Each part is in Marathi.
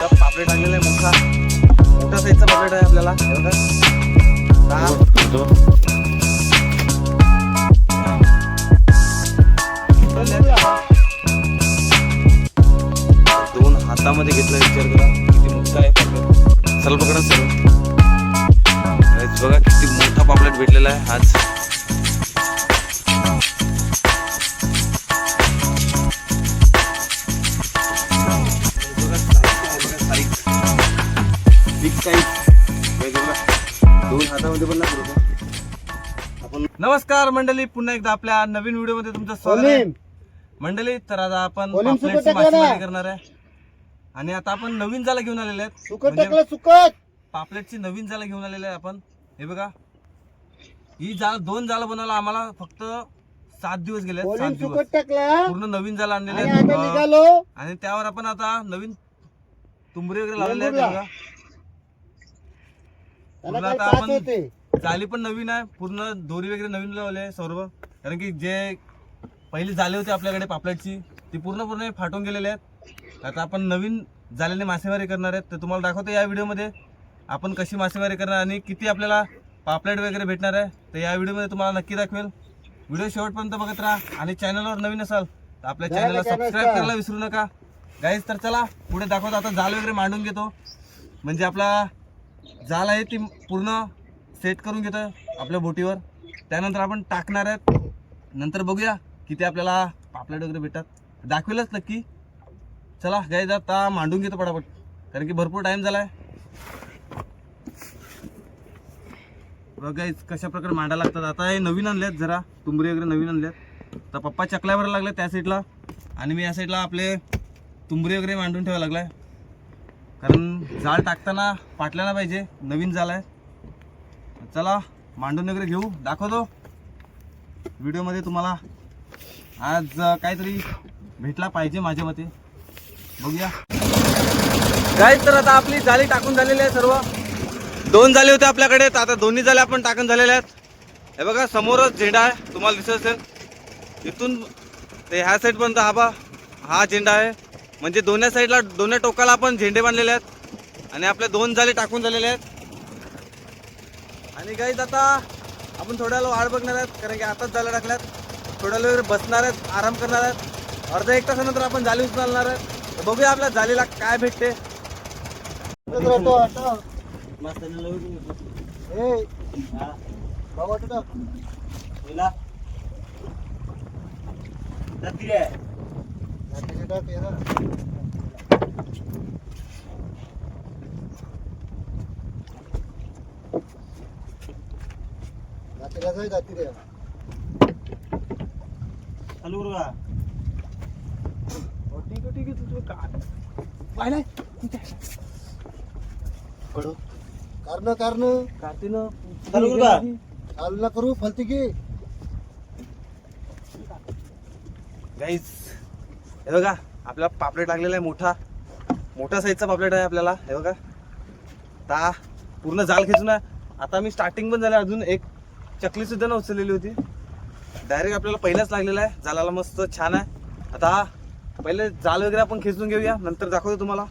पापलेट आणलेला आहे मोठा साईजचा पापलेट आहे आपल्याला हे बघा. दोन हातामध्ये घेतलं, विचार करा किती मोठा आहे पापलेट. चल पकडा सर, बघा किती मोठा पापलेट भेटलेला आहे आज. दोन हातामध्ये पण आपण. नमस्कार मंडळी, पुन्हा एकदा आपल्या नवीन व्हिडिओ मध्ये तुमचं स्वागत आहे मंडळी. तर आता आपण पापलेटची मासेमारी करणार आहे आणि आता आपण नवीन जाळं घेऊन आलेले आहेत. पापलेटची नवीन जाळं घेऊन आलेले आहे आपण. हे बघा, ही दोन जाळं बनवायला आम्हाला फक्त 7 दिवस गेले. 7 दिवस पूर्ण नवीन जाळं आणलेले आहेत आणि त्यावर आपण आता नवीन तुंबरे वगैरे लावलेले आहेत. बघा, पूर्ण आता आपण जाळी पण नवीन आहे, पूर्ण दोरी वगैरे नवीन लावले सर्व. कारण की जे पहिली जाळी होती आपल्याकडे पापलेटची ती पूर्णपणे फाटून गेलेले आहेत. आता आपण नवीन जाळीने मासेमारी करणार आहेत. तर तुम्हाला दाखवतो या व्हिडिओमध्ये आपण कशी मासेमारी करणार आणि किती आपल्याला पापलेट वगैरे भेटणार आहे. तर या व्हिडिओमध्ये तुम्हाला नक्की दाखवेल. व्हिडिओ शेवटपर्यंत बघत राहा आणि चॅनलवर नवीन असाल तर आपल्या चॅनलला सबस्क्राईब करायला विसरू नका गाईज. तर चला पुढे दाखवतो. आता जाळ वगैरे मांडून घेतो, म्हणजे आपला जाळ आहे ती पूर्ण सेट करून घेतो आपल्या बोटीवर. त्यानंतर आपण टाकणार आहेत. नंतर बघूया किती आपल्याला पापलेट वगैरे भेटतात, दाखवेलच नक्की. चला गाईज आता मांडून घेतो पटापट, कारण की भरपूर टाइम झालाय. बघा गाईज कशा प्रकारे मांडायला लागतात. आता हे नवीन आणलेत, जरा तुंबरी वगैरे नवीन आणलेत. तर पप्पा चकल्यावर लागले त्या साईडला आणि मी या साईडला आपले तुंबरी वगैरे मांडून ठेवायला लागलाय, कारण जाळ टाकताना पाटल्याला पाहिजे. नवीन जाळ आहे. चला मांडून वगैरे घेऊ, दाखवतो व्हिडिओमध्ये तुम्हाला. आज काहीतरी भेटला पाहिजे माझ्या मते, बघूया गाईज. तर आता आपली जाळी टाकून झालेली आहे सर्व. 2 जाळी होते आपल्याकडे, तर आता दोन्ही जाळ्या आपण टाकून झालेल्या आहेत. हे बघा समोरच झेंडा आहे, तुम्हाला दिसत असेल. इथून ते ह्या साईडपर्यंत हा झेंडा आहे, म्हणजे दोन्ही साईडला दोन्ही टोकाला आपण झेंडे बांधलेले आहेत आणि आपल्या 2 जाळी टाकून झालेले आहेत. आणि गाईज आता आपण थोड्या वेळ वाट बघणार आहेत, कारण की आताच जाळ्या टाकल्यात. थोड्या वेळ बसणार आहेत, आराम करणार आहेत. अर्धा 1 तासानंतर आपण जाळी उचलणार आहेत. तर बघूया आपल्या जाळीला काय भेटते. करू फलती की गाईज हे बघा आपला पापलेट लागलेला आहे. मोठा साईजचा पापलेट आहे आपल्याला. हे बघा आता पूर्ण जाळ खेचून आहे. आता मी स्टार्टिंग पण झालं, अजून एक चकली सुद्धा न उचललेली होती. डायरेक्ट आपल्याला पहिलाच लागलेला आहे. जाळाला मस्त छान आहे. आता पहिले जाळ वगैरे आपण खेचून घेऊया, नंतर दाखवतो तुम्हाला.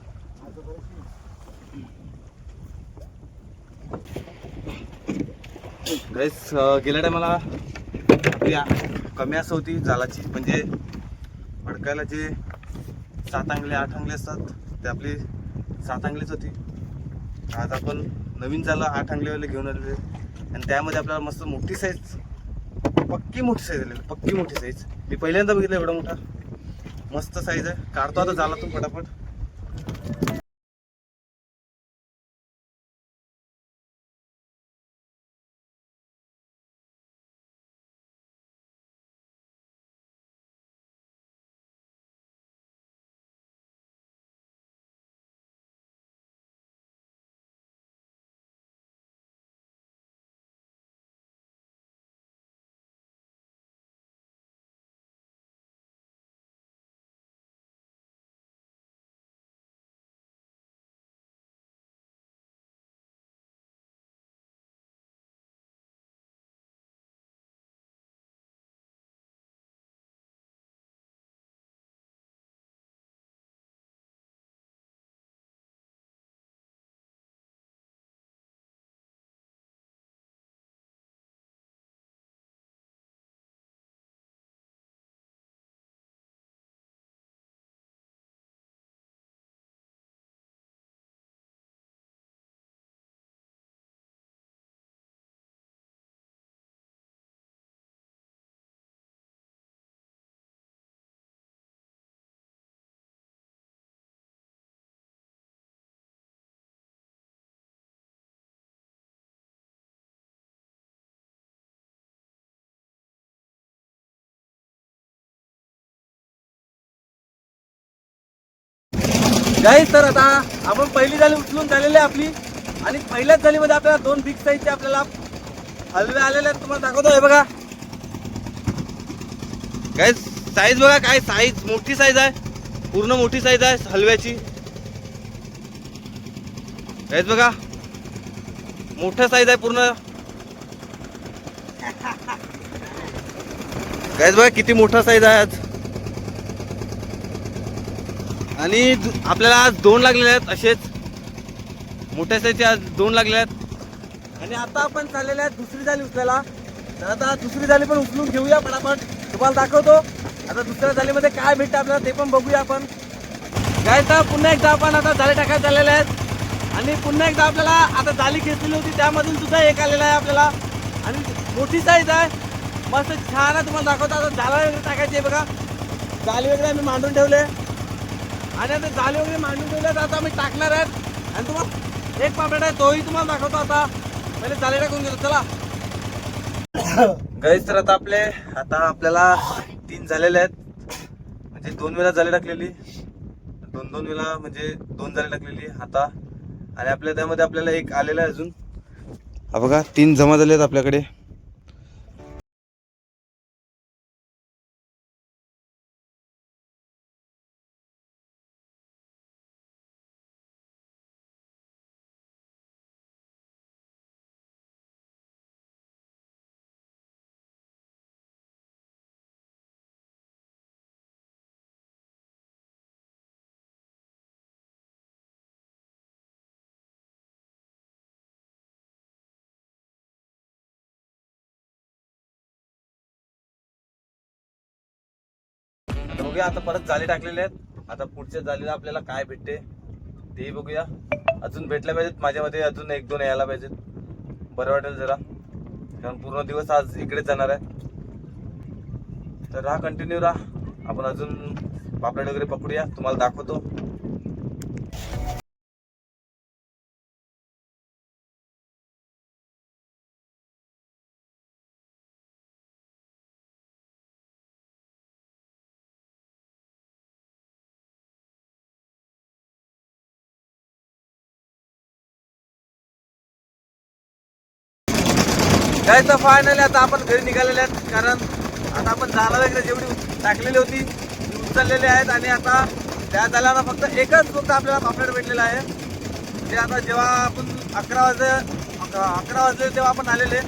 गाईस गेल्या टायमाला आपली कमी असं होती जाळाची, म्हणजे फडकायला जे 7 अंगले 8 अंगले असतात ते आपली 7 अंगलीच होती. आज आपण नवीन जाळं 8 अंगलेवाले घेऊन आलेले आणि त्यामध्ये आपल्याला मस्त मोठी साईज, पक्की मोठी साईज आलेली. पक्की मोठी साईज मी पहिल्यांदा बघितलं, एवढा मोठा मस्त साईज आहे. काढतो आता जाळातून फटाफट. गाईस तर आता आपण पहिली जाळी उचलून झालेली आहे आपली आणि पहिल्याच जाळीमध्ये आपल्याला 2 बिग साईजचे आपल्याला हलवे आलेले आहेत. तुम्हाला दाखवतो हे बघा गाईस, साईज बघा काय साईज, मोठी साईज आहे, पूर्ण मोठी साईज आहे हलव्याची. गाईस बघा मोठा साईज आहे पूर्ण. गाईस बघा किती मोठा साईज आहे आज. आणि आपल्याला आज 2 लागलेले आहेत असेच मोठ्या साईजचे, आज 2 लागले आहेत. आणि आता आपण चाललेले आहेत दुसरी जाळी उचलायला. तर आता दुसरी जाळी पण उचलून घेऊया पटापट, तुम्हाला दाखवतो. आता दुसऱ्या जाळीमध्ये काय भेटतं आपल्याला ते पण बघूया आपण. काय तर पुन्हा एकदा आपण आता जाळी टाकायला चाललेले आहेत आणि पुन्हा एकदा आपल्याला आता जाळी घेतलेली होती त्यामधून सुद्धा एक आलेला आहे आपल्याला आणि मोठी साईज आहे, मस्त छान आहे. तुम्हाला दाखवतो. आता जाळी वगैरे टाकायची आहे बघा, जाळी वगैरे आम्ही मांडून ठेवले आणि आता जाळी वगैरे मांडून ठेवले. तर आता आम्ही टाकणार आहेत आणि तुम्हाला एक पापड आहे तोही तुम्हाला दाखवतो. आता पहिले जाळी टाकून घेतो चला. गाईस तर आता आपल्याला 3 झालेले आहेत, म्हणजे 2 वेळा जाळी टाकलेली, 2 वेळा म्हणजे 2 जाळी टाकलेली आता. आणि आपल्या त्यामध्ये आपल्याला एक आलेला आहे अजून. हा बघा 3 जमा झाले आहेत आपल्याकडे. बघूया आता परत जाळी टाकलेले आहेत. आता पुढच्या जाळीला आपल्याला काय भेटते ते बघूया. अजून भेटल्या पाहिजेत, माझ्या मध्ये अजून 1-2 यायला पाहिजेत, बरं वाटेल जरा, कारण पूर्ण दिवस आज इकडेच जाणार आहे. तर राहा, कंटिन्यू राहा, आपण अजून पापड वगैरे पकडूया, तुम्हाला दाखवतो. काय तर फायनली आता आपण घरी निघालेले आहेत, कारण आता आपण जाळं वगैरे जेवढी टाकलेली होती ती उचललेली आहेत. आणि आता त्या जाळ्याला फक्त फक्त आपल्याला पापलेट भेटलेलं आहे. ते आता जेव्हा आपण 11 वाजले तेव्हा आपण आलेले,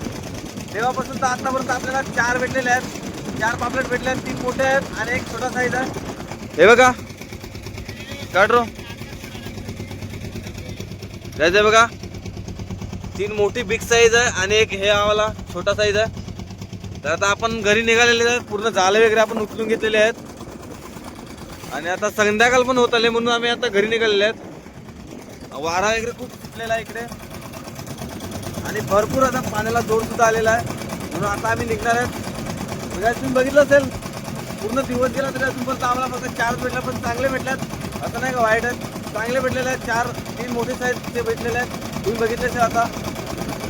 तेव्हापासून तर आतापर्यंत आपल्याला 4 भेटलेले आहेत. 4 पापलेट भेटले आहेत, 3 मोठे आहेत आणि एक छोटा साईज आहे. हे बघा काढरो जायचं बघा, 3 मोठी बिग साईज आहे आणि एक हे आवाला छोटा साईज आहे. तर आता आपण घरी निघालेले आहेत, पूर्ण जाळे वगैरे आपण उचलून घेतलेले आहेत. आणि आता संध्याकाळ पण होत आले म्हणून आम्ही आता घरी निघालेले आहेत. वारा वगैरे खूप सुटलेला आहे इकडे आणि भरपूर आता पाण्याला जोर सुद्धा आलेला आहे, म्हणून आता आम्ही निघणार आहेत. म्हणजे तुम्ही बघितलं असेल पूर्ण दिवस गेला तरी अजून पण आम्हाला फक्त 4 भेटल्या, पण चांगले भेटल्यात, असं नाही का वाईट आहेत, चांगले भेटलेले आहेत. 3 मोठे साईजचे भेटलेले आहेत, तुम्ही बघितले असेल. आता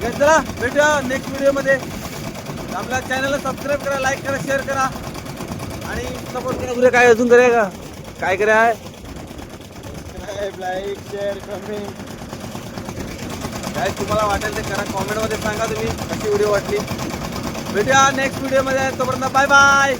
चला भेटूया नेक्स्ट व्हिडिओमध्ये. आपल्या चॅनलला सबस्क्राईब करा, लाईक करा, शेअर करा आणि सपोर्ट करा. तुला काय अजून करूया का, काय करा आहे, लाईक शेअर कमेंट काय तुम्हाला वाटेल ते करा, कॉमेंटमध्ये सांगा तुम्ही कशी व्हिडिओ वाटली. भेटूया नेक्स्ट व्हिडिओमध्ये, तोपर्यंत बाय बाय.